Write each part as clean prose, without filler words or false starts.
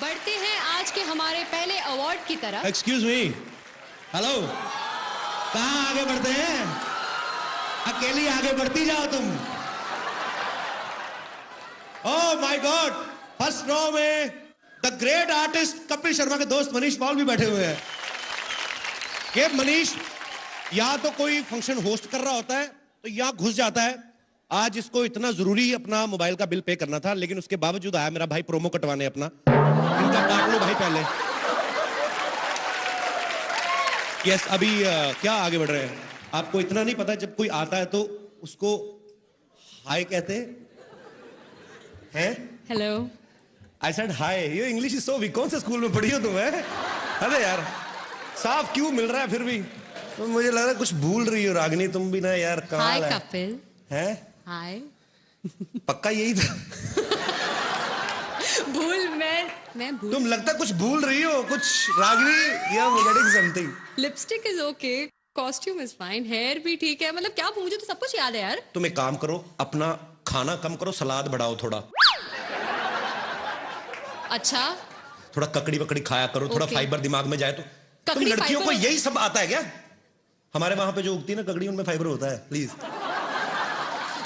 बढ़ते हैं आज के हमारे पहले अवार्ड की तरफ। एक्सक्यूज मी, हेलो, कहाँ आगे बढ़ते हैं? अकेली आगे बढ़ती जाओ तुम। Oh my God, first row में the great artist Kapil Sharma के दोस्त मनीष पॉल भी बैठे हुए हैं। ये मनीष यहाँ तो कोई फंक्शन होस्ट कर रहा होता है तो यहाँ घुस जाता है। आज इसको इतना जरूरी अपना मोबाइल का बिल पे करना था, लेकिन उसके बावजूद आया मेरा भाई प्रोमो कटवाने अपना। इनका काट लो भाई पहले। यस, अभी क्या आगे बढ़ रहे हैं? आपको इतना नहीं पता, जब कोई आता है तो उसको हाय कहते हैं। हेलो, आई सेड हाय। ये इंग्लिश इज सो वीक। कौन से स्कूल में पढ़ी हो तुम? अरे यार, साफ क्यों मिल रहा है फिर भी? तो मुझे लग रहा है कुछ भूल रही हो रागिनी तुम भी ना यार। हाय कपिल। है हाय। पक्का यही था? भूल मैं भूल। तुम लगता कुछ भूल रही हो कुछ रागिनी, या getting something. Lipstick is okay, costume is fine, hair भी ठीक है। मतलब क्या, मुझे तो सब कुछ याद है यार। तुम एक काम करो, अपना खाना कम करो, सलाद बढ़ाओ थोड़ा। अच्छा, थोड़ा ककड़ी वकड़ी खाया करो, थोड़ा फाइबर दिमाग में जाए तो। तुम लड़कियों को यही सब आता है क्या? हमारे वहां पे जो उगती है ना ककड़ी, उनमें फाइबर होता है। प्लीज।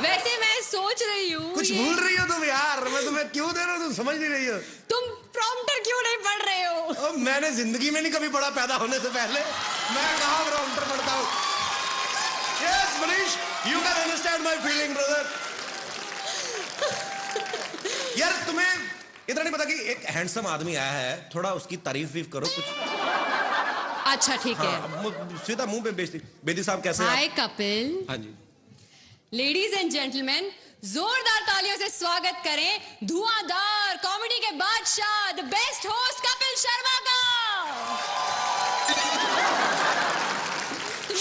वैसे मैं सोच रही हूँ कुछ भूल रही हो तुम यार। मैं तुम्हें क्यों दे रहा हूँ, तुम समझ नहीं रही हो। तुम प्रॉम्प्टर क्यों नहीं पढ़ रहे हो? मैंने जिंदगी में नहीं कभी पढ़ा, पैदा होने से पहले। मैं कहाँ प्रॉम्प्टर पढ़ता हूँ। Yes Manish, you can understand my feeling brother. यार तुम्हें इतना नहीं पता कि एक हैंडसम आदमी आया है, थोड़ा उसकी तारीफ वीफ करो कुछ। अच्छा ठीक है। सीधा मुंह पे बेइज्जती। बेदी साहब कैसे हैं? हाय कपिल। हाँ जी। लेडीज एंड जेंटलमैन, जोरदार तालियों से स्वागत करें धुआंधार कॉमेडी के बादशाह, the best host Kapil Sharma का।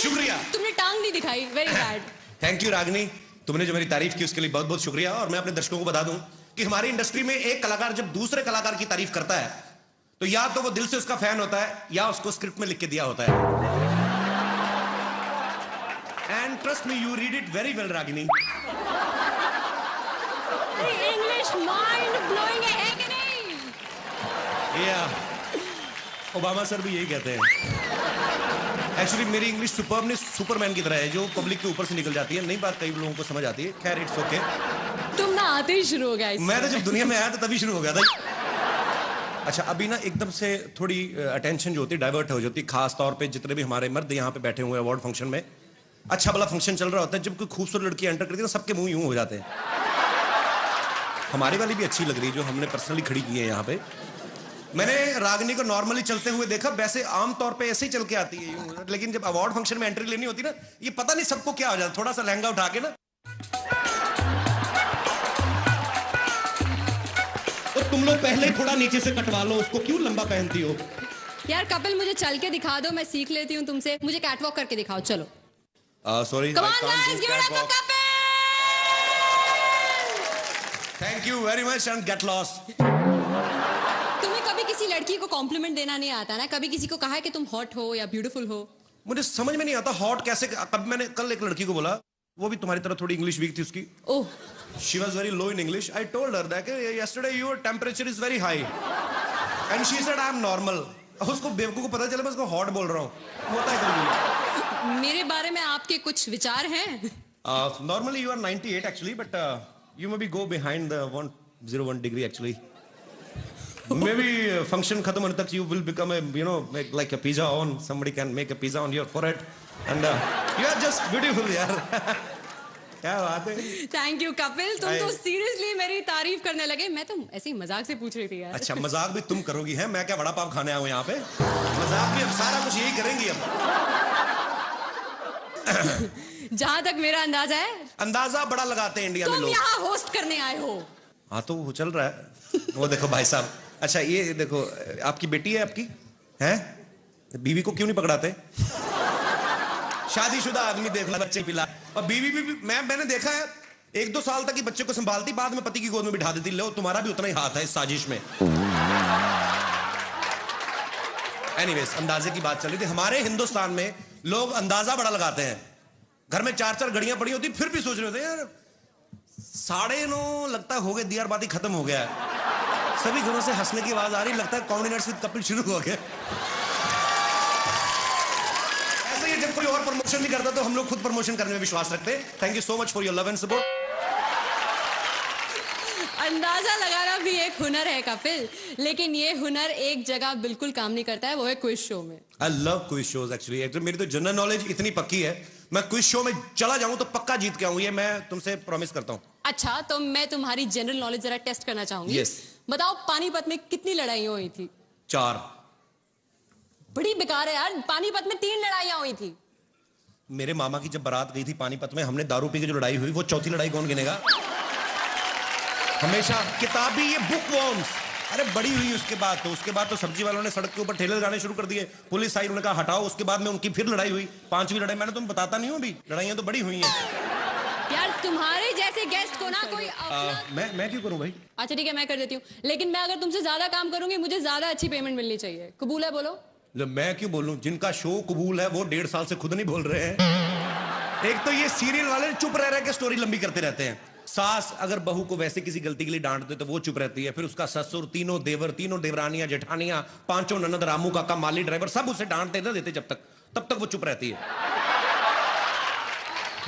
शुक्रिया। तुमने टांग नहीं दिखाई, very bad. Thank you Ragini, तुमने जो मेरी तारीफ की उसके लिए बहुत बहुत शुक्रिया। और मैं अपने दर्शकों को बता दूं कि हमारी इंडस्ट्री में एक कलाकार जब दूसरे कलाकार की तारीफ करता है तो या तो वो दिल से उसका फैन होता है या उसको स्क्रिप्ट में लिख के दिया होता है। And trust me, you read it very well Ragini. English mind blowing है कि नहीं? या ओबामा सर भी यही कहते हैं। एक्चुअली मेरी इंग्लिश सुपरमनी सुपरमैन की तरह है, जो पब्लिक के ऊपर से निकल जाती है। नई बात कई लोगों को समझ आती है। खैर इट्स ओके। तुम ना आते ही शुरू हो गया। मैं तो जब दुनिया में आया था तभी शुरू हो गया था। अच्छा, अभी ना एकदम से थोड़ी अटेंशन जो होती है डाइवर्ट हो जाती है, खास तौर पे जितने भी हमारे मर्द यहाँ पे बैठे हुए अवार्ड फंक्शन में। अच्छा भला फंक्शन चल रहा होता है, जब कोई खूबसूरत लड़की एंटर करती है ना, सबके मुंह यूं हो जाते हैं। हमारी वाली भी अच्छी लग रही है जो हमने पर्सनली खड़ी की है यहाँ पे। मैंने रागिनी को नॉर्मली चलते हुए देखा, वैसे आमतौर पे ऐसे ही चल के आती है यूं, लेकिन जब अवार्ड फंक्शन में एंट्री लेनी होती ना, ये पता नहीं सबको क्या हो जाता, थोड़ा सा लहंगा उठा के ना तो तुम लोग पहले थोड़ा नीचे से कटवा लो उसको, क्यों लंबा पहनती हो? यार कपिल, मुझे चल के दिखा दो, मैं सीख लेती हूँ तुमसे। मुझे कैटवॉक करके दिखाओ, चलो। Sorry, Come on guys, give it up for Kapil! Thank you very much and get lost. तुम्हें कभी किसी लड़की को कॉम्प्लीमेंट देना नहीं आता ना? कभी किसी को कहा है कि तुम हॉट हो या ब्यूटीफुल हो? मुझे समझ में नहीं आता हॉट कैसे। कब मैंने कल एक लड़की को बोला, वो भी तुम्हारी तरह थोड़ी इंग्लिश वीक थी उसकी। ओह, She was very low in English. I told her that yesterday your temperature is very high, and she said I am normal. उसको बेवकूफ को पता चला मैं उसको हॉट बोल रहा हूँ। होता है कभी। मेरे बारे में आपके कुछ विचार हैं? Normally you are 98 actually, but you maybe go behind the 101 degree actually. Maybe function खत्म होने तक you will become a make like a pizza on. Somebody can make a pizza on your forehead, and you are just beautiful यार। क्या बात है। Thank you Kapil, तुम तो seriously मेरी तारीफ करने लगे। मैं तो ऐसे ही मजाक से पूछ रही थी यार। अच्छा, मजाक भी तुम करोगी हैं? मैं क्या वड़ा पाव खाने आया हूँ यहाँ पे? मजाक भी हम सारा कुछ यही करेंगी अब। जहां तक मेरा अंदाजा है, अंदाजा बड़ा लगाते हैं इंडिया में तुम लोग। यहाँ होस्ट करने आए हो। हाँ तो वो चल रहा है। वो देखो भाई साहब। अच्छा ये देखो, आपकी बेटी है आपकी? है? बीवी को क्यों नहीं पकड़ाते? शादीशुदा आदमी देख ला, बच्चे पिला। और बीवी भी मैंने देखा है 1-2 साल तक ही बच्चे को संभालती, बाद में पति की गोद में बिठा देती। लो तुम्हारा भी उतना ही हाथ है इस साजिश में। एनीवेज, अंदाजे की बात चल रही थी। हमारे हिंदुस्तान में लोग अंदाजा बड़ा लगाते हैं। घर में 4-4 घड़ियां पड़ी होती, फिर भी सोच रहे होते हैं यार 9:30 लगता हो गए, दियार बाती खत्म हो गया है। सभी घरों से हंसने की आवाज आ रही, लगता है कॉमेडी नाइट्स विद कपिल शुरू हो गया। ऐसे ही जब कोई और प्रमोशन नहीं करता तो हम लोग खुद प्रमोशन करने में विश्वास रखते हैं। Thank you so much for your love and support. अंदाजा लगाना भी एक हुनर है कपिल, लेकिन ये हुनर एक जगह बिल्कुल काम नहीं करता है, वो है क्विज शो में। I love quiz shows actually. मेरी तो जनरल नॉलेज इतनी पक्की है, मैं क्विज शो में चला जाऊं तो पक्का जीत के आऊं, ये मैं तुमसे प्रॉमिस करता हूं। अच्छा, तो मैं तुम्हारी जनरल नॉलेज जरा टेस्ट करना चाहूंगी। Yes. बताओ, पानीपत में कितनी लड़ाइयां हुई थी? 4। बड़ी बेकार है यार, पानीपत में 3 लड़ाइयां हुई थी। मेरे मामा की जब बारात गई थी पानीपत में, हमने दारू पी के जो लड़ाई हुई, वो चौथी लड़ाई कौन गिनेगा? हमेशा किताबी ये बुक वॉर्म्स। अरे बड़ी हुई उसके बाद तो सब्जी वालों ने सड़क के ऊपर ठेले लगाने शुरू कर दिए, पुलिस आई, उन्होंने कहा हटाओ, उसके बाद में उनकी फिर लड़ाई हुई, 5वीं लड़ाई। मैंने तुम्हें बताता नहीं हूं अभी, लड़ाइयां तो बड़ी हुई हैं यार तुम्हारे जैसे गेस्ट को ना कोई मैं क्यों करूं भाई? अच्छा ठीक है, मैं कर देती हूँ, लेकिन मैं अगर तुमसे ज्यादा काम करूंगी मुझे ज्यादा अच्छी पेमेंट मिलनी चाहिए। कबूल है? बोलो। मैं क्यों बोलूं? जिनका शो कबूल है वो 1.5 साल से खुद नहीं बोल रहे हैं। एक तो ये सीरियल वाले चुप रह के स्टोरी लंबी करते रहते हैं। सास अगर बहू को वैसे किसी गलती के लिए डांट दे तो वो चुप रहती है, फिर उसका ससुर, तीनों देवर, तीनों देवरानियां, जेठानियां, 5 ननद, रामू काका, माली ड्राइवर, सब उसे डांटते ना देते तब तक वो चुप रहती है।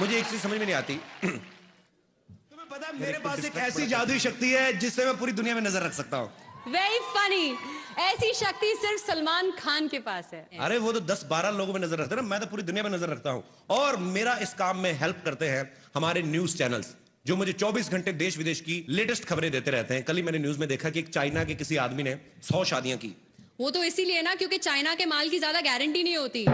मुझे एक चीज समझ में नहीं आती, तुम्हें पता है मेरे पास एक ऐसी जादुई शक्ति है जिससे मैं पूरी दुनिया में नजर रख सकता हूँ। Very funny. ऐसी शक्ति सिर्फ सलमान खान के पास है। अरे वो तो 10-12 लोगों में नजर रखते हैं ना, मैं तो पूरी दुनिया में नजर रखता हूं। और मेरा इस काम में हेल्प करते हैं हमारे न्यूज चैनल्स, जो मुझे 24 घंटे देश विदेश की लेटेस्ट खबरें देते रहते हैं। कल ही मैंने न्यूज में देखा कि एक चाइना के किसी आदमी ने 100 शादियां की। वो तो इसीलिए ना क्योंकि चाइना के माल की ज्यादा गारंटी नहीं होती।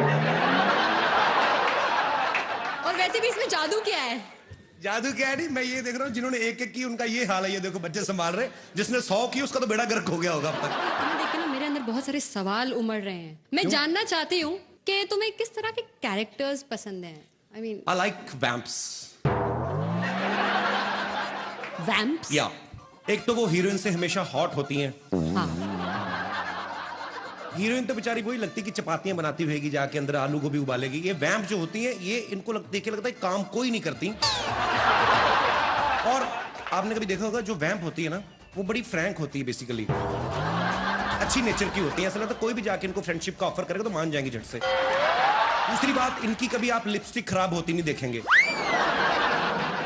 और वैसे भी इसमें जादू क्या है? जादू क्या है? नहीं, मैं ये देख रहा हूँ जिन्होंने एक की उनका ये हाल है। ये देखो बच्चे संभाल रहे, जिसने 100 की उसका तो बेड़ा गर्क हो गया होगा अब तक। तुम्हें देख के ना मेरे अंदर बहुत सारे सवाल उमड़ रहे हैं। मैं जानना चाहती हूँ कि तुम्हें किस तरह के कैरेक्टर्स पसंद हैं? I mean, I like vamps. Vamps? या एक तो वो हीरोइन से हमेशा हॉट होती हैं। हाँ। हीरोइन तो बेचारी वही लगती कि चपातियां बनाती रहेगी, जाके अंदर आलू गोभी उबालेगी। ये वैम्प जो होती हैं, ये इनको देख के लगता है काम कोई नहीं करती। और आपने कभी देखा होगा जो वैम्प होती है ना, वो बड़ी फ्रैंक होती है, बेसिकली अच्छी नेचर की होती है। ऐसा लगता है कोई भी जाके इनको फ्रेंडशिप का ऑफर करेगा तो मान जाएंगी झट से। दूसरी बात, इनकी कभी आप लिपस्टिक खराब होती नहीं देखेंगे,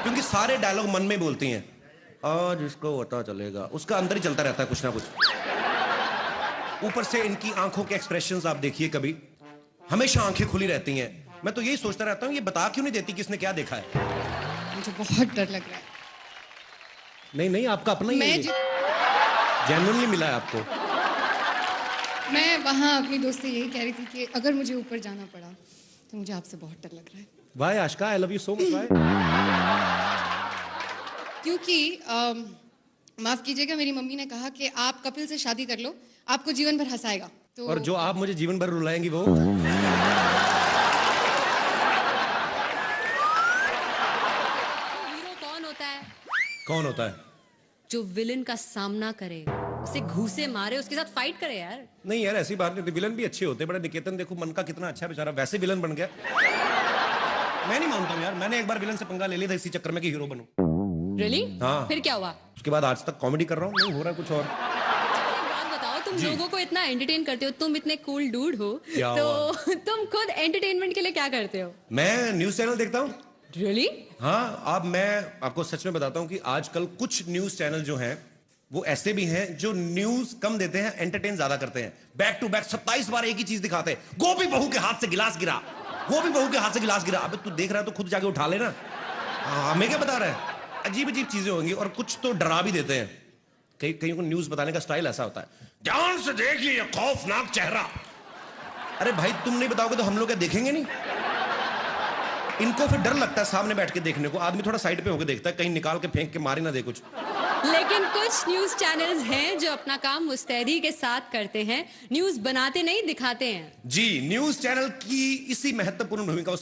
क्योंकि सारे डायलॉग मन में बोलती हैं। आज इसको पता चलेगा, उसका अंदर ही चलता रहता है कुछ ना कुछ। ऊपर से इनकी आंखों के एक्सप्रेशंस आप देखिए, कभी हमेशा आंखें खुली रहती हैं। मैं तो यही सोचता रहता हूं, ये बता क्यों नहीं देती किसने क्या देखा है। मुझे बहुत डर लग रहा है। नहीं, आपका अपना ही मैं जेन्युइनली मिला है आपको। मैं वहाँ अपनी दोस्त से यही कह रही थी कि अगर मुझे ऊपर जाना पड़ा तो मुझे आपसे बहुत डर लग रहा है। Why Ashika, I love you so much. Why? क्योंकि माफ कीजिएगा, मेरी मम्मी ने कहा कि आप कपिल से शादी कर लो, आपको जीवन भर हंसाएगा। तो और जो आप मुझे जीवन भर रुलाएंगी वो? हीरो कौन होता है? कौन होता है? जो विलन का सामना करे, उसे घूसे मारे, उसके साथ फाइट करे यार। नहीं यार, ऐसी बात नहीं होती, विलन भी अच्छे होते हैं। बड़ा निकेतन देखो, मन का कितना अच्छा बेचारा, वैसे विलन बन गया। मैं नहीं मानता हूँ यार, मैंने एक बार विलन से पंगा ले लिया था इसी चक्कर में कि हीरो बनूं। रियली? हाँ। फिर क्या हुआ? उसके बाद आज तक कॉमेडी कर रहा हूँ, नहीं हो रहा कुछ और। एक बात बताओ, तुम लोगों को इतना एंटरटेन करते हो, तुम इतने कूल डूड हो, क्या तो तुम खुद एंटरटेनमेंट के लिए क्या करते हो? मैं न्यूज चैनल देखता हूँ। रियली? हाँ, अब मैं आपको सच में बताता हूँ कि आजकल कुछ न्यूज चैनल जो हैं वो ऐसे भी हैं जो न्यूज कम देते हैं, एंटरटेन ज्यादा करते हैं। बैक टू बैक 27 बार एक ही चीज दिखाते हैं। गोभी बहू के हाथ से गिलास गिरा, गोभी बहू के हाथ से गिलास गिरा। अबे तू देख रहा है तो खुद जाके उठा लेना। हमें क्या बता रहा है? अजीब अजीब चीजें होंगी, और कुछ तो डरा भी देते हैं। कहीं को न्यूज बताने का स्टाइल ऐसा होता है, ध्यान से देखिए खौफनाक चेहरा। अरे भाई, तुम नहीं बताओगे तो हम लोग क्या देखेंगे नहीं? इनको फिर डर लगता है सामने बैठ के देखने को। आदमी थोड़ा साइड पे होकर देखता है, कहीं निकाल के फेंक के मारे ना दे कुछ। लेकिन कुछ न्यूज चैनल्स हैं जो अपना काम मुस्तैदी के साथ करते हैं, न्यूज बनाते नहीं दिखाते हैं। जी, न्यूज चैनल की इसी महत्वपूर्ण भूमिका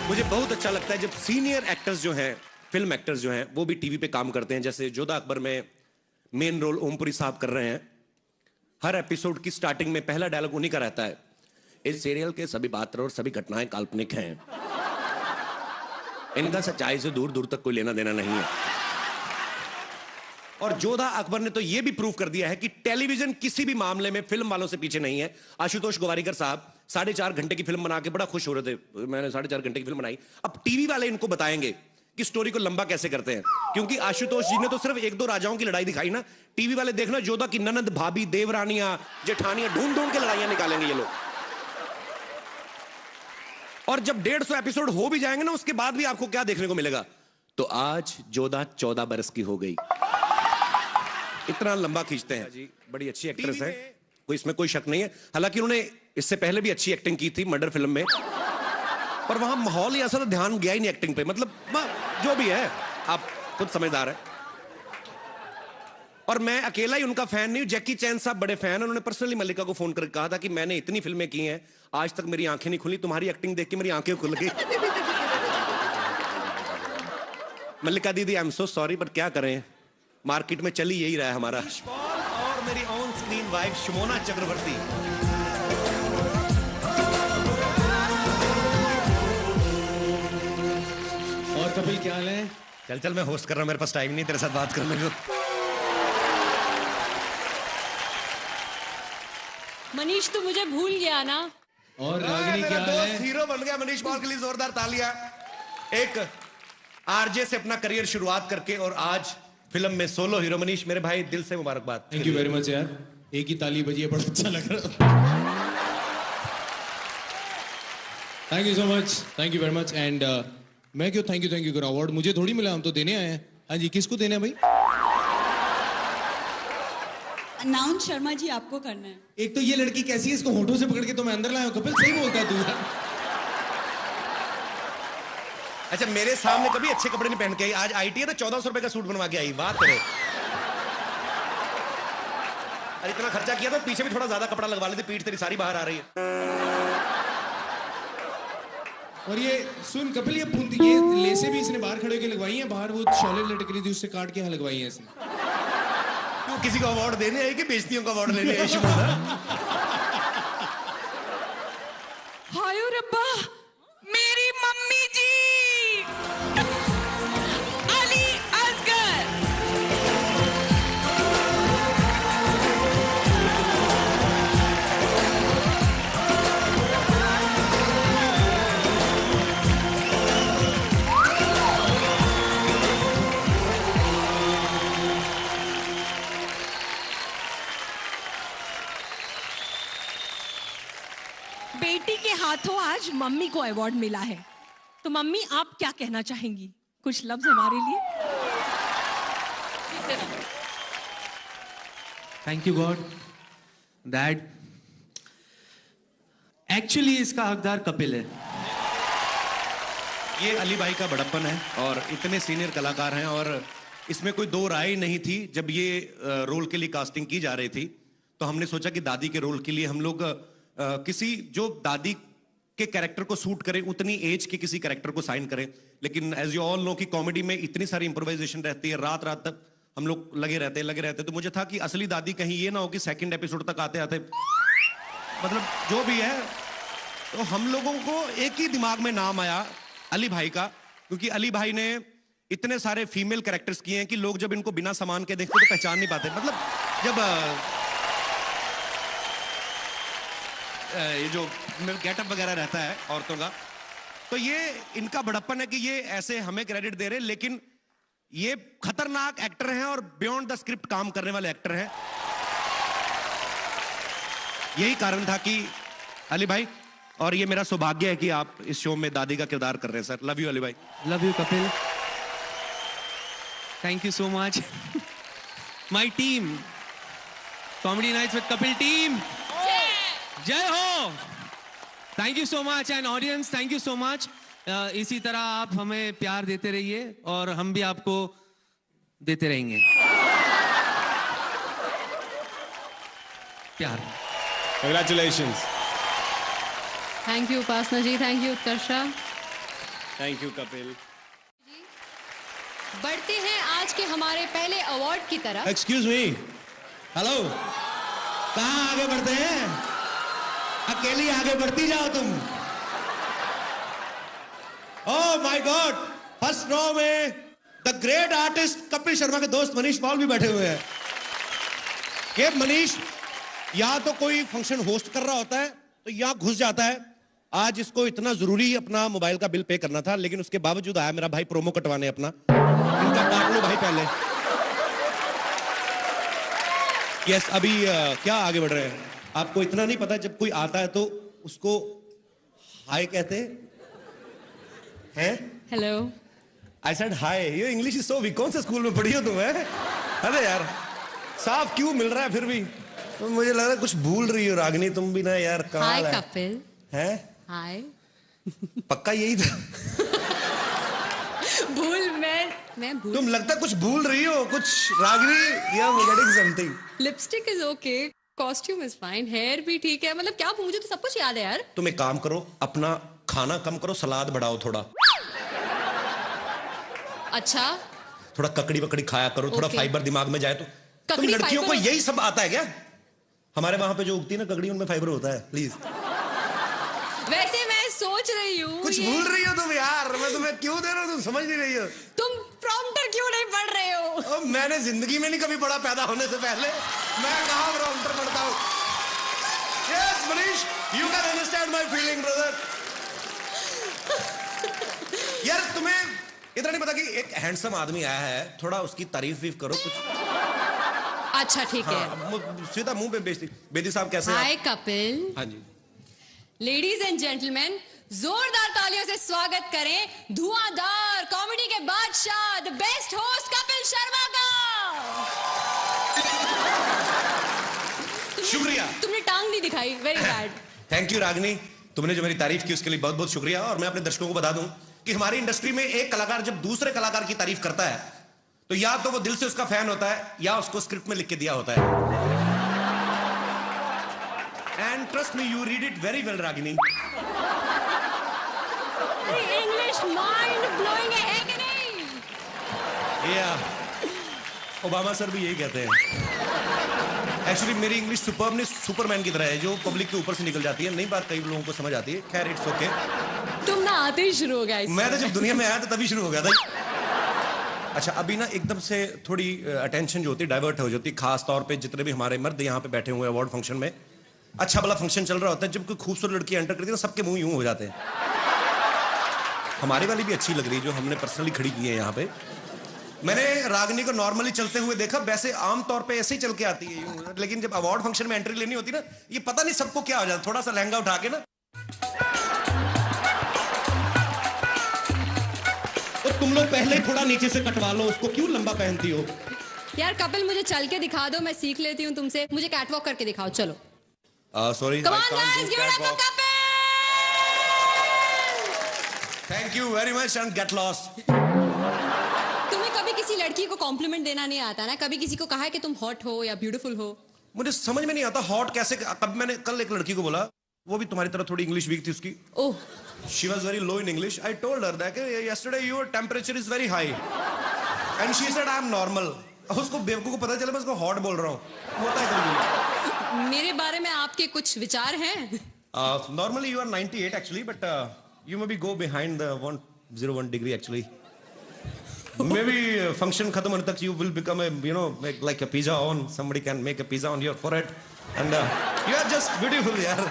मुझे बहुत अच्छा लगता है जब सीनियर एक्टर्स जो हैं, फिल्म एक्टर्स जो हैं, वो भी टीवी पे काम करते हैं। जैसे जोधा अकबर में मेन रोल ओमपुरी साहब कर रहे हैं। हर एपिसोड की स्टार्टिंग में पहला डायलॉग उन्हीं का रहता है, इस सीरियल के सभी पात्र और सभी घटनाएं काल्पनिक हैं, इनका सच्चाई से दूर दूर तक कोई लेना देना नहीं है। और जोधा अकबर ने तो यह भी प्रूव कर दिया है कि टेलीविजन किसी भी मामले में फिल्म वालों से पीछे नहीं है। आशुतोष गोवारिकर साहब 4.5 घंटे की फिल्म बना के बड़ा खुश हो रहे थे, मैंने 4.5 घंटे की फिल्म बनाई। अब टीवी वाले इनको बताएंगे कि स्टोरी को लंबा कैसे करते हैं, क्योंकि आशुतोष जी ने तो सिर्फ 1-2 राजाओं की लड़ाई दिखाई ना। टीवी वाले देखना जोधा की ननद, भाभी, देवरानियां, जेठानियां ढूंढ ढूंढ के लड़ाइयां निकालेंगे ये लोग। और जब 150 एपिसोड हो भी जाएंगे ना, उसके बाद भी आपको क्या देखने को मिलेगा? तो आज जोधा 14 बरस की हो गई। इतना लंबा खींचते हैं जी। बड़ी अच्छी एक्ट्रेस है, कोई इसमें कोई शक नहीं है। हालांकि उन्होंने इससे पहले भी अच्छी एक्टिंग की थी मर्डर फिल्म में, पर वहां माहौल ही ऐसा था, ध्यान गया ही नहीं एक्टिंग पे। मतलब जो भी है, आप खुद समझदार है। और मैं अकेला ही उनका फैन नहीं हूं, जैकी चैन साहब बड़े फैन हैं। उन्होंने पर्सनली मल्लिका को फोन करके कहा था कि मैंने इतनी फिल्में की हैं, आज तक मेरी आंखें नहीं खुली, तुम्हारी एक्टिंग देख के मेरी आंखें खुल गई। मल्लिका दीदी, I am so sorry, but क्या करें, मार्केट में चली यही रहा है हमारा। और मेरी ऑन स्क्रीन वाइफ शमोना चक्रवर्ती। और कपिल क्या हाल है? चल चल, मैं होस्ट कर रहा हूं, मेरे पास टाइम नहीं तेरे साथ बात करने को। मनीष तू मुझे भूल गया ना। और रागिनी क्या हाल है? हीरो बन गया मनीष पॉल के लिए जोरदार तालियां। एक आरजे से अपना करियर शुरुआत करके और आज फिल्म में सोलो हीरो। मनीष मेरे भाई, दिल से मुबारकबाद। थैंक यू वेरी मच यार, एक ही ताली बजी है, बड़ा अच्छा लग रहा। Thank you so much, thank you very much. And मैं क्यों थैंक यू करूं? अवार्ड मुझे थोड़ी मिला, हम तो देने आए हैं। हाँ जी, किसको देना है भाई? अनाउंस शर्मा जी आपको करना है। एक तो ये लड़की कैसी है, इसको होठों से पकड़ के तो मैं अंदर लाया हूं। कपिल सही बोलता है तू यार। अच्छा, मेरे सामने कभी अच्छे कपड़े नहीं पहन के आई, आज आईटी है तो 1400 रुपए का सूट बनवा के आई। बात करे, अरे इतना खर्चा किया तो पीछे भी थोड़ा ज्यादा कपड़ा लगवा लेती, पीठ तेरी सारी बाहर आ रही है। और ये सुन कपिल, ये लेसे भी इसने बाहर खड़े होकर लगवाई हैं, बाहर वो शॉले लटक रही थी उससे काट के यहाँ लगवाई हैं इसने। तो किसी को अवार्ड देने आई कि बेइज्जतियों का अवार्ड लेने आई? शमोना, हाय रब्बा, मेरी मम्मी जी अली असगर। बेटी के हाथों आज मम्मी को अवार्ड मिला है, तो मम्मी आप क्या कहना चाहेंगी? कुछ लफ्ज हमारे लिए। Thank you God that actually इसका हकदार कपिल है। ये अली भाई का बड़प्पन है और इतने सीनियर कलाकार हैं, और इसमें कोई दो राय नहीं थी। जब ये रोल के लिए कास्टिंग की जा रही थी तो हमने सोचा कि दादी के रोल के लिए हम लोग किसी जो दादी के कैरेक्टर को सूट करे, उतनी एज के किसी कैरेक्टर को साइन करें। लेकिन एज यू ऑल नो कि कॉमेडी में इतनी सारी इंप्रोवाइजेशन रहती है, रात रात तक हम लोग लगे रहते। तो मुझे था कि असली दादी कहीं ये ना हो कि सेकंड एपिसोड तक आते आते, मतलब जो भी है, तो हम लोगों को एक ही दिमाग में नाम आया अली भाई का, क्योंकि अली भाई ने इतने सारे फीमेल कैरेक्टर्स किए हैं कि लोग जब इनको बिना सामान के देखते तो पहचान नहीं पाते। मतलब जब ये जो गेटअप वगैरह रहता है औरतों का, तो ये इनका बड़प्पन है कि ये ऐसे हमें क्रेडिट दे रहे हैं, लेकिन ये खतरनाक एक्टर हैं और बियॉन्ड द स्क्रिप्ट काम करने वाले एक्टर हैं। यही कारण था कि अली भाई, और ये मेरा सौभाग्य है कि आप इस शो में दादी का किरदार कर रहे हैं सर। लव यू अली भाई। Love you Kapil, thank you so much. My team, comedy nights with Kapil team, जय हो। Thank you so much and audience, thank you so much. इसी तरह आप हमें प्यार देते रहिए और हम भी आपको देते रहेंगे प्यार। Congratulations. Thank you Upasana ji, thank you Utkarsha. Thank you Kapil. बढ़ते हैं आज के हमारे पहले अवार्ड की तरफ। एक्सक्यूज मी, हेलो, कहाँ आगे बढ़ते हैं? अकेली आगे बढ़ती जाओ तुम। Oh my God, first row में the great artist Kapil Sharma के दोस्त मनीष पॉल भी बैठे हुए हैं। ये मनीष या तो कोई फंक्शन होस्ट कर रहा होता है तो यहाँ घुस जाता है। आज इसको इतना जरूरी अपना मोबाइल का बिल पे करना था, लेकिन उसके बावजूद आया मेरा भाई प्रोमो कटवाने अपना। इनका काट लो भाई पहले। यस, अभी क्या आगे बढ़ रहे हैं? आपको इतना नहीं पता, जब कोई आता है तो उसको हाय कहते हैं। हेलो। आई सेड हाय। ये इंग्लिश इज सो वीक। कौन से स्कूल में पढ़ी हो तुम? अरे यार साफ क्यों मिल रहा है फिर भी? तो मुझे लग रहा है कुछ भूल रही हो रागिनी तुम भी ना यार। हाय कपिल। है हाय। पक्का यही था? भूल मैं भूल। तुम लगता है कुछ भूल रही हो कुछ रागिनी, या getting something. Lipstick is okay, costume is fine, hair भी ठीक है, मतलब क्या मुझे तो सब कुछ याद है यार। तुम एक काम करो, अपना खाना कम करो, सलाद बढ़ाओ थोड़ा। अच्छा। थोड़ा ककड़ी वकड़ी खाया करो, थोड़ा फाइबर दिमाग में जाए तो। तुम लड़कियों को यही सब आता है क्या? हमारे वहां पे जो उगती है ना ककड़ी, उनमें फाइबर होता है। प्लीज। वैसे मैं सोच रही हूँ कुछ भूल रही हो तुम यार। मैं तुम्हें क्यों दे रहा हूँ, तुम समझ नहीं रही हो। तुम प्रॉम्प्टर क्यों नहीं पढ़ रहे हो? मैंने जिंदगी में नहीं कभी पढ़ा, पैदा होने से पहले। मैं कहाँ प्रॉम्प्टर पढ़ता हूँ। Yes Manish, you can understand my feeling brother. यार तुम्हें इतना नहीं पता कि एक हैंडसम आदमी आया है, थोड़ा उसकी तारीफ भी करो कुछ। अच्छा ठीक है। सीधा मुंह पे बेइज्जती। बेदी साहब कैसे हैं? हाय कपिल। हाँ जी। लेडीज एंड जेंटलमैन, जोरदार तालियों से स्वागत करें धुआंधार कॉमेडी के बादशाह, the best host Kapil Sharma का। शुक्रिया। तुमने टांग नहीं दिखाई, very bad. Thank you Ragini, तुमने जो मेरी तारीफ की उसके लिए बहुत बहुत शुक्रिया। और मैं अपने दर्शकों को बता दूं कि हमारी इंडस्ट्री में एक कलाकार जब दूसरे कलाकार की तारीफ करता है तो या तो वो दिल से उसका फैन होता है या उसको स्क्रिप्ट में लिख के दिया होता है। And trust me, you read it very well Ragini. English mind blowing है कि नहीं? या ओबामा सर भी यही कहते हैं। एक्चुअली मेरी इंग्लिश सुपर्ब नहीं, सुपरमैन की तरह है जो पब्लिक के ऊपर से निकल जाती है। नई बात कई लोगों को समझ आती है। खैर इट्स ओके। तुम ना आते ही शुरू हो गया। मैं तो जब दुनिया में आया था तभी शुरू हो गया था। अच्छा, अभी ना एकदम से थोड़ी अटेंशन जो होती है डाइवर्ट हो जाती है, खास तौर पे जितने भी हमारे मर्द यहाँ पे बैठे हुए हैं अवार्ड फंक्शन में। अच्छा भला फंक्शन चल रहा होता है, जब कोई खूबसूरत लड़की एंटर करती है ना सबके मुंह यूं हो जाते हैं। हमारी वाली भी अच्छी लग रही है जो हमने पर्सनली खड़ी की है यहाँ पे। मैंने रागिनी को नॉर्मली चलते हुए देखा, वैसे आमतौर पे ऐसे ही चल के आती है यूं, लेकिन जब अवार्ड फंक्शन में एंट्री लेनी होती ना, ये पता नहीं सबको क्या हो जाता, थोड़ा सा लहंगा उठा के ना तो तुम लोग पहले ही थोड़ा नीचे से कटवा लो उसको, क्यों लंबा पहनती हो? यार कपिल मुझे चल के दिखा दो, मैं सीख लेती हूँ तुमसे। मुझे कैटवॉक करके दिखाओ, चलो। Sorry, Come on guys, give it up for Kapil! Thank you very much and get lost. तुम्हें कभी किसी लड़की को कॉम्प्लीमेंट देना नहीं आता ना? कभी किसी को कहा है कि तुम हॉट हो या ब्यूटीफुल हो? मुझे समझ में नहीं आता हॉट कैसे। कब मैंने कल एक लड़की को बोला, वो भी तुम्हारी तरह थोड़ी इंग्लिश वीक थी उसकी। ओह। She was very low in English. I told her that yesterday your temperature is very high, and she said I am normal. उसको बेवकूफ को पता चला मैं उसको हॉट बोल रहा हूँ। होता है कभी। मेरे बारे में आपके कुछ विचार हैं? Normally you are 98 actually, but you maybe go behind the 101 degree actually. Maybe function खत्म होने तक you will become a like a pizza on. Somebody can make a pizza on your forehead, and you are just beautiful यार।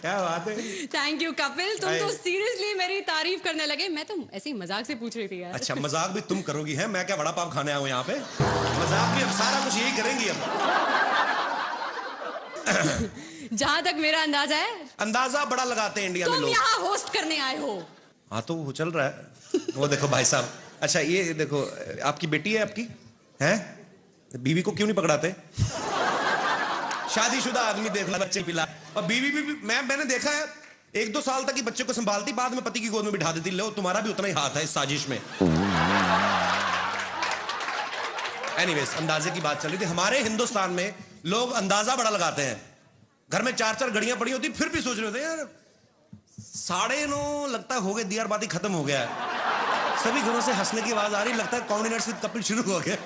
क्या बात है। Thank you Kapil, तुम तो seriously मेरी तारीफ करने लगे। मैं तो ऐसे ही मजाक से पूछ रही थी यार। अच्छा, मजाक भी तुम करोगी हैं? मैं क्या बड़ा पाव खाने आया हूँ यहाँ पे? मजाक भी अब सारा कुछ यही करेंगी अब। जहां तक मेरा अंदाजा है, अंदाजा बड़ा लगाते हैं इंडिया में तुम लोग। यहाँ होस्ट करने आए हो। हाँ तो वो चल रहा है। वो देखो भाई साहब। अच्छा ये देखो, आपकी बेटी है आपकी हैं? बीवी को क्यों नहीं पकड़ाते? शादीशुदा आदमी देख ला, बच्चे पिला, और बीवी भी मैंने देखा है 1-2 साल तक ही बच्चे को संभालती, बाद में पति की गोद में बिठा देती। लो तुम्हारा भी उतना ही हाथ है इस साजिश में। एनीवेज, अंदाजे की बात चल रही थी। हमारे हिंदुस्तान में लोग अंदाजा बड़ा लगाते हैं। घर में 4-4 घड़ियां पड़ी होती, फिर भी सोच रहे होते यार 9:30 लगता है हो गए, दियार बाती खत्म हो गया है। सभी घरों से हंसने की आवाज आ रही, लगता है कॉमेडी नाइट विद कपिल शुरू हो गया।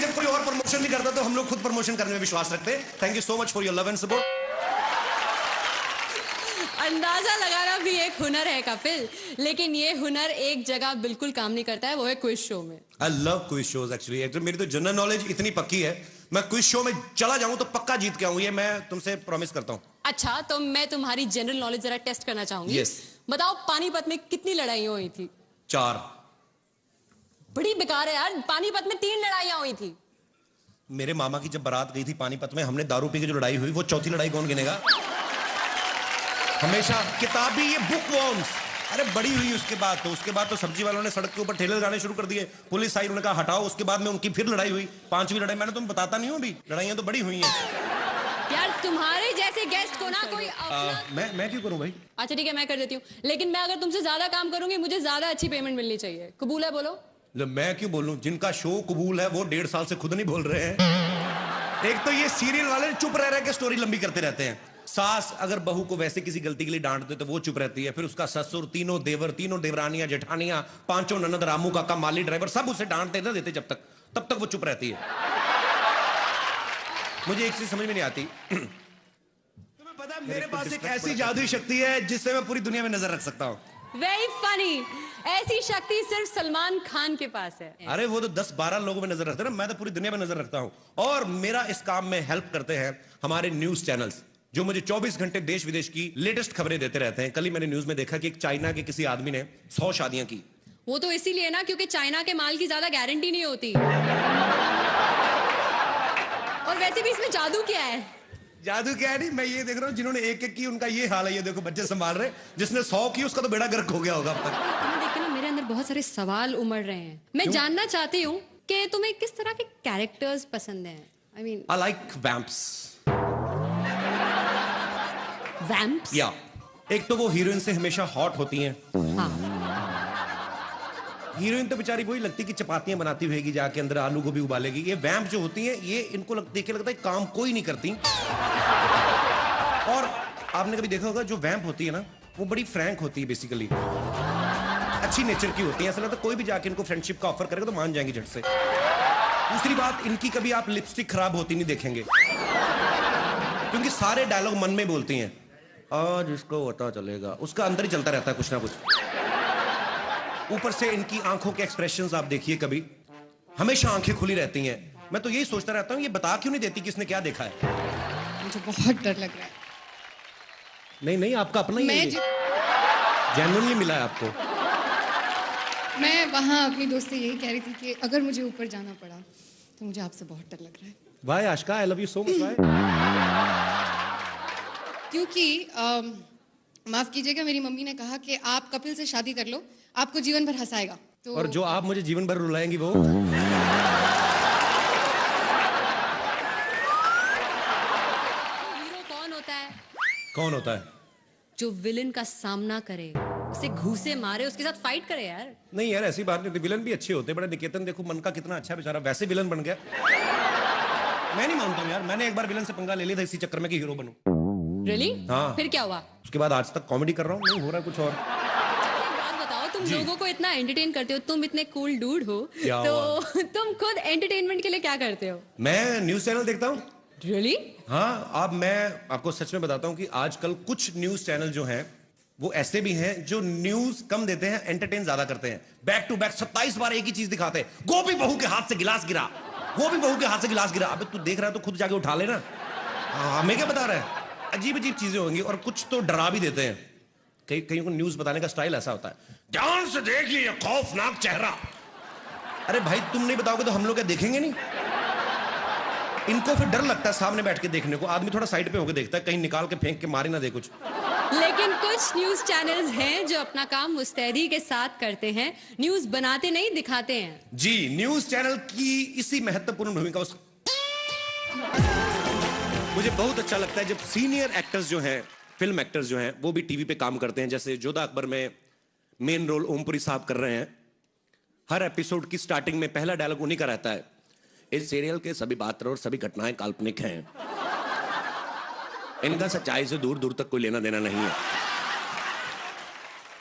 जब कोई और प्रमोशन नहीं करता तो हम लोग खुद प्रमोशन करने में विश्वास रखते हैं। Thank you so much for your love and support. अंदाजा लगाना भी एक हुनर है कपिल, लेकिन ये हुनर एक जगह बिल्कुल काम नहीं करता है, वो है क्विज शो में। I love quiz shows actually. मेरी तो जनरल नॉलेज इतनी पक्की है, मैं क्विज शो में चला जाऊं तो पक्का जीत के आऊं, ये मैं तुमसे प्रॉमिस करता हूं। अच्छा, तो मैं तुम्हारी जनरल नॉलेज जरा टेस्ट करना चाहूंगी। Yes. बताओ, पानीपत में कितनी लड़ाइयां हुई थी? 4। बड़ी बेकार है यार, पानीपत में 3 लड़ाइयां हुई थी। मेरे मामा की जब बारात गई थी पानीपत में, हमने दारू पी के जो लड़ाई हुई, वो चौथी लड़ाई कौन गिनेगा? हमेशा किताबी ये बुक वॉर्म्स। अरे बड़ी हुई उसके बाद तो सब्जी वालों ने सड़क के ऊपर ठेले लगाने शुरू कर दिए, पुलिस आई, उन्होंने कहा हटाओ, उसके बाद में उनकी फिर लड़ाई हुई, 5वीं लड़ाई। मैंने तुम्हें बताता नहीं हूं अभी, लड़ाइयां तो बड़ी हुई हैं। यार तुम्हारे जैसे गेस्ट को ना कोई मैं क्यों करूं भाई? अच्छा ठीक है, मैं कर देती हूँ, लेकिन मैं अगर तुमसे ज्यादा काम करूंगी मुझे ज्यादा अच्छी पेमेंट मिलनी चाहिए। कबूल है? बोलो। मैं क्यों बोलूं? जिनका शो कबूल है वो 1.5 साल से खुद नहीं बोल रहे हैं। एक तो ये सीरियल वाले चुप रह के स्टोरी लंबी करते रहते हैं। सास अगर बहू को वैसे किसी गलती के लिए डांट दे तो वो चुप रहती है, फिर उसका ससुर, तीनों देवर, तीनों देवरानियां, जेठानियां, 5 ननद, रामू काका, माली ड्राइवर, सब उसे डांटते ना देते तब तक वो चुप रहती है। मुझे एक चीज समझ में नहीं आती, तुम्हें पता है मेरे पास एक ऐसी जादुई शक्ति है जिससे मैं पूरी दुनिया में नजर रख सकता हूँ। Very funny. ऐसी शक्ति सिर्फ सलमान खान के पास है। अरे वो तो 10-12 लोगों में नजर रखते हैं ना, मैं तो पूरी दुनिया में नजर रखता हूं। और मेरा इस काम में हेल्प करते हैं हमारे न्यूज चैनल्स, जो मुझे 24 घंटे देश विदेश की लेटेस्ट खबरें देते रहते हैं। कल ही मैंने न्यूज में देखा कि एक चाइना के किसी आदमी ने 100 शादियां की। वो तो इसीलिए ना क्योंकि चाइना के माल की ज्यादा गारंटी नहीं होती। और वैसे भी इसमें जादू क्या है? जादू क्या है? नहीं, मैं ये देख रहा हूँ जिन्होंने एक की उनका ये हाल है। ये देखो बच्चे संभाल रहे, जिसने 100 की उसका तो बेड़ा गर्क हो गया होगा अब तक। तुम्हें देख के ना मेरे अंदर बहुत सारे सवाल उमड़ रहे हैं। मैं जानना चाहती हूँ कि तुम्हें किस तरह के कैरेक्टर्स पसंद हैं? I mean, I like vamps. Vamps? या एक तो वो हीरोइन से हमेशा हॉट होती हैं। हाँ। हीरोइन तो बेचारी वही लगती कि चपातियां बनाती होगी जाके, अंदर आलू गोभी उबालेगी। ये वैम्प जो होती हैं, ये इनको देख के लगता है काम कोई नहीं करती। और आपने कभी देखा होगा जो वैम्प होती है ना, वो बड़ी फ्रैंक होती है, बेसिकली अच्छी नेचर की होती है। ऐसा लगता है कोई भी जाके इनको फ्रेंडशिप का ऑफर करेगा तो मान जाएंगी झट से। दूसरी बात, इनकी कभी आप लिपस्टिक खराब होती नहीं देखेंगे, क्योंकि सारे डायलॉग मन में बोलती हैं। आज इसको पता चलेगा, उसका अंदर ही चलता रहता है कुछ ना कुछ। ऊपर से इनकी आंखों के एक्सप्रेशंस आप देखिए, कभी हमेशा आंखें खुली रहती हैं। मैं तो यही सोचता रहता हूँ ये बता क्यों नहीं देती किसने क्या देखा है। मुझे बहुत डर लग रहा है। नहीं, आपका अपना ही मैं जेन्युइनली मिला है आपको। मैं वहाँ अपनी दोस्त से यही कह रही थी कि अगर मुझे ऊपर जाना पड़ा तो मुझे आपसे बहुत डर लग रहा है। Why Ashika, I love you so much. क्योंकि माफ कीजिएगा, मेरी मम्मी ने कहा कि आप कपिल से शादी कर लो, आपको जीवन भर हंसाएगा। तो और जो आप मुझे जीवन भर रुलाएंगी वो हीरो कौन होता है? कौन होता है? जो विलन का सामना करे, उसे घूसे मारे, उसके साथ फाइट करे यार। नहीं यार, ऐसी बात नहीं होती। विलन भी अच्छे होते हैं। बड़ा निकेतन देखो, मन का कितना अच्छा बेचारा, वैसे विलन बन गया। मैं नहीं मानता हूँ यार, मैंने एक बार विलन से पंगा ले लिया था इसी चक्कर में कि हीरो बनूं। रियली? हाँ। फिर क्या हुआ? उसके बाद आज तक कॉमेडी कर रहा हूँ, नहीं हो रहा कुछ और। एक बात बताओ, तुम लोगों को इतना एंटरटेन करते हो, तुम इतने कूल डूड हो, क्या तो तुम खुद एंटरटेनमेंट के लिए क्या करते हो? मैं न्यूज चैनल देखता हूँ। रियली? हाँ, अब मैं आपको सच में बताता हूँ कि आजकल कुछ न्यूज चैनल जो हैं वो ऐसे भी हैं जो न्यूज कम देते हैं, एंटरटेन ज्यादा करते हैं। बैक टू बैक 27 बार एक ही चीज दिखाते हैं। गोभी बहू के हाथ से गिलास गिरा, गोभी बहू के हाथ से गिलास गिरा। अबे तू देख रहा है तो खुद जाके उठा लेना। हमें क्या बता रहा है? अजीब अजीब चीजें होंगी। और कुछ तो डरा भी देते हैं। कहीं को न्यूज बताने का स्टाइल ऐसा होता है, ध्यान से देखिए ये खौफनाक चेहरा। अरे भाई, तुम नहीं बताओगे तो हम लोग क्या देखेंगे नहीं? इनको फिर डर लगता है सामने बैठ के देखने को। आदमी थोड़ा साइड पे होकर देखता है, कहीं निकाल के फेंक के मारे ना दे कुछ। लेकिन कुछ न्यूज चैनल्स हैं जो अपना काम मुस्तैदी के साथ करते हैं, न्यूज बनाते नहीं दिखाते हैं। जी, न्यूज चैनल की इसी महत्वपूर्ण भूमिका मुझे बहुत अच्छा लगता है जब सीनियर एक्टर्स जो हैं, फिल्म एक्टर्स जो हैं, वो भी टीवी पे काम करते हैं। जैसे जोधा अकबर में मेन रोल ओमपुरी साहब कर रहे हैं। हर एपिसोड की स्टार्टिंग में पहला डायलॉग उन्हीं का रहता है, इस सीरियल के सभी पात्र और सभी घटनाएं काल्पनिक हैं, इनका सच्चाई से दूर दूर तक कोई लेना देना नहीं है।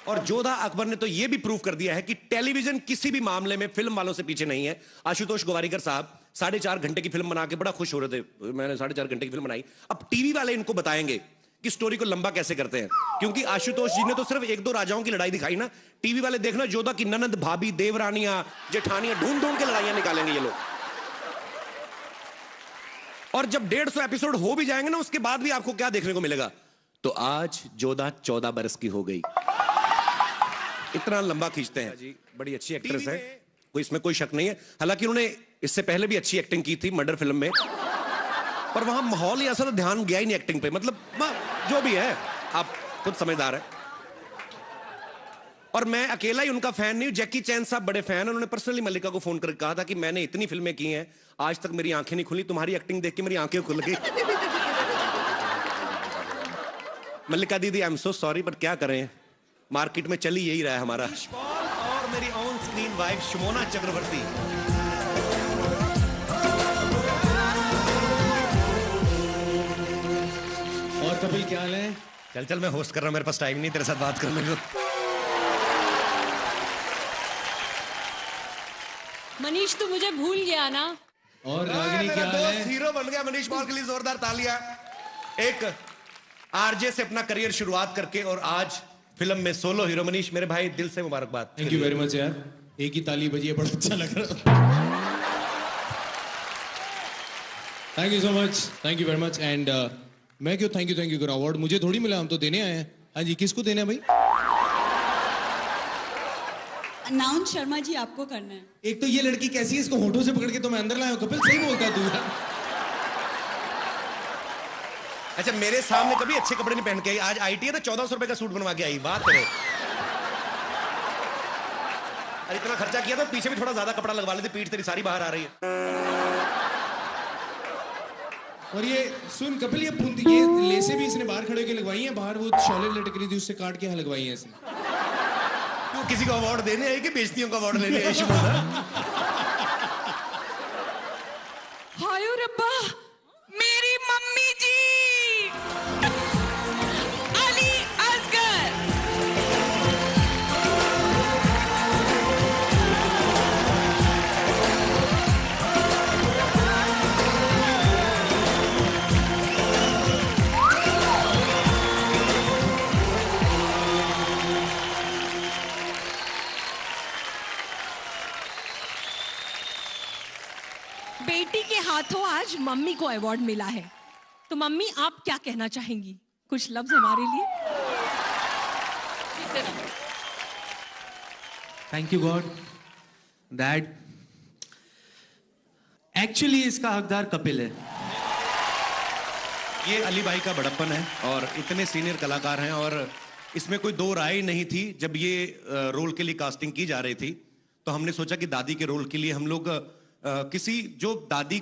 और जोधा अकबर ने तो यह भी प्रूव कर दिया है कि टेलीविजन किसी भी मामले में फिल्म वालों से पीछे नहीं है। आशुतोष गोवारिकर साहब 4.5 घंटे की फिल्म बना के बड़ा खुश हो रहे थे, मैंने 4.5 घंटे की फिल्म बनाई। अब टीवी वाले इनको बताएंगे कि स्टोरी को लंबा कैसे करते हैं, क्योंकि आशुतोष जी ने तो सिर्फ एक दो राजाओं की लड़ाई दिखाई ना। टीवी वाले देखना, जोधा की ननद, भाभी, देवरानियां, जेठानियां, ढूंढ ढूंढ के लड़ाइयां निकालेंगे ये लोग। और जब 150 एपिसोड हो भी जाएंगे ना, उसके बाद भी आपको क्या देखने को मिलेगा? तो आज जोधा 14 बरस की हो गई। इतना लंबा खींचते हैं जी। बड़ी अच्छी एक्ट्रेस है, कोई इसमें कोई शक नहीं है। हालांकि उन्होंने इससे पहले भी अच्छी एक्टिंग की थी मर्डर फिल्म में, पर वहां माहौल ही ऐसा था, ध्यान गया ही नहीं एक्टिंग पे। मतलब जो भी है, आप खुद समझदार है। और मैं अकेला ही उनका फैन नहीं हूं, जैकी चैन साहब बड़े फैन हैं। उन्होंने पर्सनली मल्लिका को फोन करके कहा था कि मैंने इतनी फिल्में की हैं, आज तक मेरी आंखें नहीं खुली, तुम्हारी एक्टिंग देख के मेरी आंखें खुल गई। मल्लिका दीदी, I am so sorry, but क्या करें, मार्केट में चली यही रहा है हमारा। और मेरी ऑन स्क्रीन वाइफ शमोना चक्रवर्ती। और कपिल क्या हाल है? चल चल, मैं होस्ट कर रहा हूं, मेरे पास टाइम नहीं तेरे साथ बात करने को। मनीष, तू मुझे भूल गया ना? और रागिनी क्या हाल है? हीरो बन गया मनीष पॉल के लिए जोरदार तालियां। एक आरजे से अपना करियर शुरुआत करके और आज फिल्म में सोलो हीरो। मनीष मेरे भाई, दिल से मुबारकबाद। थैंक यू वेरी मच यार, एक ही ताली बजी है, बड़ा अच्छा लग रहा। Thank you so much, thank you very much. And मैं क्यों थैंक यू करूं, अवार्ड मुझे थोड़ी मिला, हम तो देने आए हैं। हाँ जी, किसको देना है भाई? अनाउंस शर्मा जी आपको करना है। एक तो ये लड़की कैसी है, इसको होठों से पकड़ के तो मैं अंदर लाया हूं। कपिल सही बोलता है तू यार। अच्छा, मेरे सामने कभी अच्छे कपड़े नहीं पहन के आई, आज आईटी है तो 1400 रुपए का सूट बनवा के आई। बात करो, अरे इतना खर्चा किया तो पीछे भी थोड़ा ज्यादा कपड़ा लगवा लेते, पीठ तेरी सारी बाहर आ रही है। और ये सुन कपिल, ये लेसे भी इसने बाहर खड़े होकर लगवाई हैं, बाहर वो शॉले लटक रही थी उससे काट के यहाँ लगवाई हैं इसने। तू किसी को अवार्ड देने आई कि बेइज्जतियों का अवार्ड लेने आई? हाय रब्बा, मेरी मम्मी जी अली असगर। बेटी के हाथों आज मम्मी को अवार्ड मिला है, तो मम्मी आप क्या कहना चाहेंगी? कुछ लफ्ज हमारे लिए। Thank you God that actually इसका हकदार कपिल है। ये अली भाई का बड़प्पन है, और इतने सीनियर कलाकार हैं, और इसमें कोई दो राय नहीं थी। जब ये रोल के लिए कास्टिंग की जा रही थी, तो हमने सोचा कि दादी के रोल के लिए हम लोग किसी जो दादी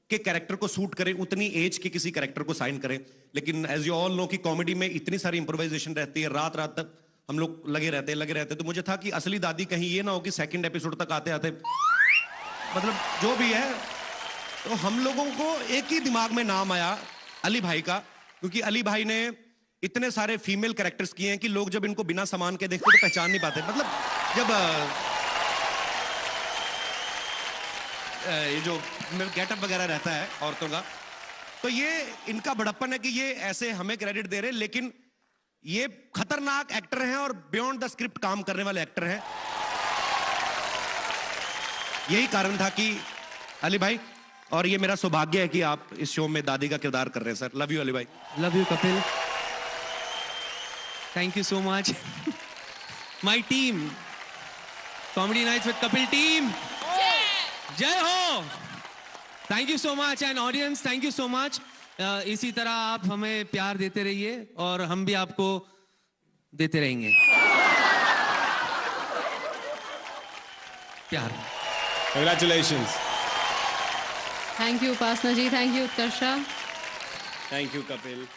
के कैरेक्टर को सूट करे, उतनी एज के किसी कैरेक्टर को साइन करें। लेकिन एज यू ऑल नो कि कॉमेडी में इतनी सारी इंप्रोवाइजेशन रहती है, रात रात तक हम लोग लगे रहते। तो मुझे था कि असली दादी कहीं ये ना हो कि सेकंड एपिसोड तक आते आते, मतलब जो भी है, तो हम लोगों को एक ही दिमाग में नाम आया, अली भाई का। क्योंकि अली भाई ने इतने सारे फीमेल कैरेक्टर्स किए हैं कि लोग जब इनको बिना सामान के देखते तो पहचान नहीं पाते। मतलब जब ये जो गेटअप वगैरह रहता है औरतों का, तो ये इनका बड़प्पन है कि ये ऐसे हमें क्रेडिट दे रहे हैं, लेकिन ये खतरनाक एक्टर हैं और बियॉन्ड द स्क्रिप्ट काम करने वाले एक्टर हैं। यही कारण था कि अली भाई, और ये मेरा सौभाग्य है कि आप इस शो में दादी का किरदार कर रहे हैं सर। लव यू अली भाई। Love you Kapil, thank you so much. My team, comedy nights with Kapil team, जय हो। Thank you so much. And audience, thank you so much. इसी तरह आप हमें प्यार देते रहिए और हम भी आपको देते रहेंगे प्यार। Congratulations. Thank you Upasana ji, thank you Utkarsha. Thank you Kapil.